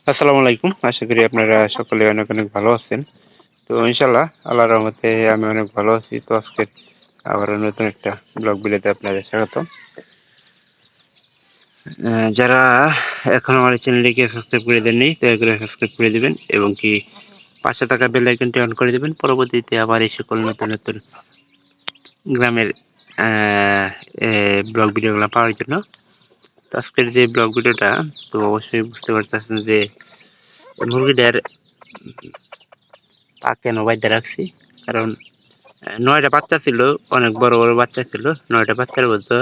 আসসালামু আলাইকুম। আশা করি আপনারা সকলে অনেক অনেক ভালো আছেন। তো ইনশাআল্লাহ আল্লাহর রহমতে আমি অনেক ভালো আছি। তো আজকে আবারও নতুন একটা ব্লগ ভিডিওতে আপনাদের স্বাগতম। যারা এখনো আমার এই চ্যানেলটিকে সাবস্ক্রাইব করে দেননি দয়া করে সাবস্ক্রাইব করে দিবেন এবং কি পাশে থাকা বেল আইকনটি অন করে দিবেন পরবর্তীতে আবার এই সকল নতুন নতুন গ্রামের ব্লগ ভিডিওগুলো পাওয়ার জন্য। তো আজকের যে ব্লগ ভিডিওটা তো অবশ্যই বুঝতে পারতেছেন যে মুরগিটার পা কেন বাইধ্যা রাখছি, কারণ 9টা বাচ্চা ছিল, অনেক বড় বড় বাচ্চা ছিল। 9টা বাচ্চার মধ্যে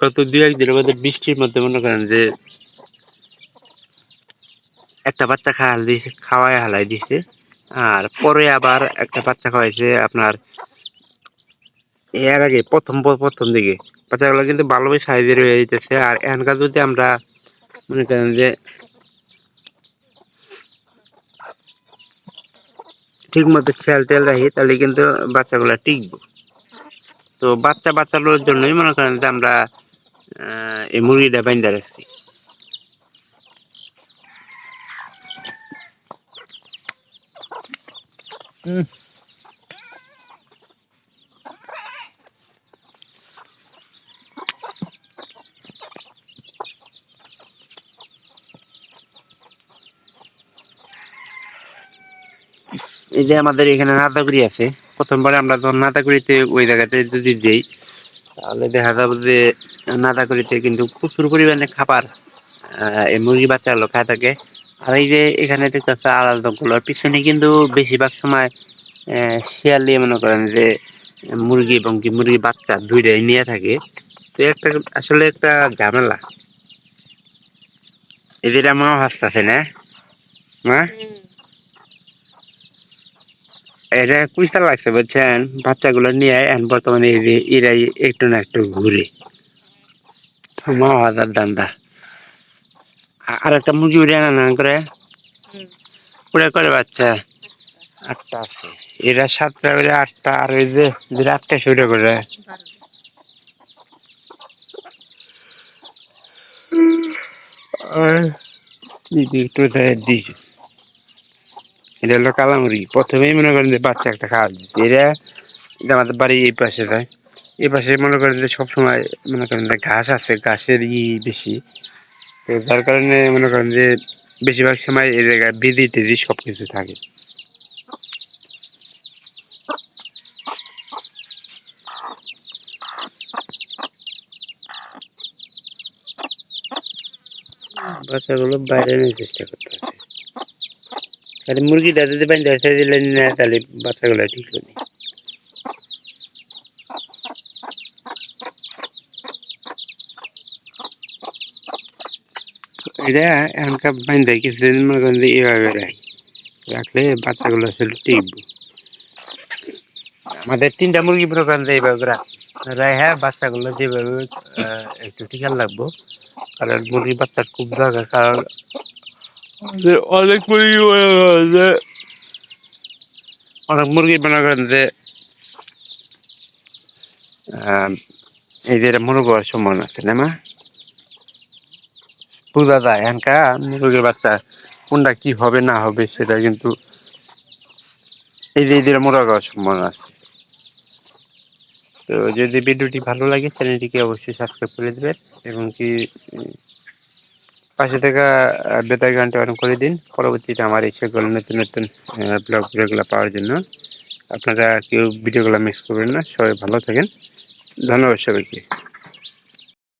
গত 2-1 দিনের মধ্যে বৃষ্টির মধ্যে মনে করেন যে একটা বাচ্চা খাওয়ায় হালাই দিছে, আর পরে আবার একটা বাচ্চা খাওয়াইছে আপনার এর আগে প্রথম দিকে। বাচ্চাগুলো কিন্তু ভালোই সাইজের হয়ে যেতেছে। আর এখানকার যদি আমরা মনে করেন যে ঠিক মতো খেয়াল টেয়াল রাখি তাহলে কিন্তু বাচ্চাগুলো টিকবো। তো বাচ্চাগুলোর জন্যই মনে করেন যে আমরা এই মুরগিটা বাইন্ধা রাখছি। এই যে আমাদের এখানে নাদাগুড়ি আছে, প্রথমবারে আমরা যখন নাদাগুড়িতে ওই জায়গাতে যদি দিই তাহলে দেখা যাবে যে নাদাগুড়িতে কিন্তু প্রচুর পরিমাণে খাবার এই মুরগি বাচ্চাগুলো খায় থাকে। আর এই যে এখানে দেখতেছে আড়াল জঙ্গলের পিছনে কিন্তু বেশিরভাগ সময় শিয়ালি মনে করেন যে মুরগি এবং কি মুরগি বাচ্চা দুইটাই নিয়ে থাকে। তো একটা আসলে একটা ঝামেলা। এদের মা হাসতেছে না মা, এটা পয়সা লাগছে বুঝছেন, বাচ্চাগুলো নিয়ে এখন বর্তমানে এরাই একটু না একটু ঘুরে 9,000 দান্দা। আর একটা মুরগি উড়ে না করে উড়ে করে বাচ্চা 8টা আছে। এরা 7টা করে 8টা, আর ওই যে 8টা শুরু করে এটা হলো কালা মুরগি। প্রথমেই মনে করেন যে বাচ্চা একটা খাওয়া দিচ্ছে। এটা আমাদের বাড়ি এই পাশে যায়, এই পাশে মনে করেন যে সবসময় মনে করেন যে ঘাস আছে, ঘাসের বেশি। তো যার কারণে মনে করেন যে বেশিরভাগ সময় এই জায়গায় বিধি টিধি সবকিছু থাকে। বাচ্চাগুলো বাইরে নিয়ে চেষ্টা করতেছে, তাহলে মুরগিটা যদি বাইরে ছেড়ে দিলেন না তাহলে বাচ্চাগুলো ঠিক হবে। এটা এখনকার বাইন্দা কিছুদিন মনে করেন যে এভাবে রাখলে বাচ্চাগুলো আসলে টিকবে। আমাদের 3টা মুরগি মনে করেন যে এইভাবে হ্যাঁ, বাচ্চাগুলো যেভাবে একটু টিকার লাগবো, কারণ মুরগি বাচ্চার খুব দরকার। কারণ অনেক মুরগি মনে করেন যে মনে করেন যে এই যে মনে করার সম্ভাবনা আছে না মা, বোঝা যায় এখানকার মুরগির বাচ্চা কোনটা কি হবে না হবে সেটা কিন্তু এই যে মনে করার সম্ভাবনা আছে। তো যদি ভিডিওটি ভালো লাগে চ্যানেলটিকে অবশ্যই সাবস্ক্রাইব করে দেবেন এবং কি পাশে থাকা বেতার গানটি অন করে দিন পরবর্তীতে আমার এই সকল নতুন নতুন ব্লগ ভিডিওগুলো পাওয়ার জন্য। আপনারা কেউ ভিডিওগুলো মিস করবেন না। সবাই ভালো থাকেন, ধন্যবাদ সবাইকে।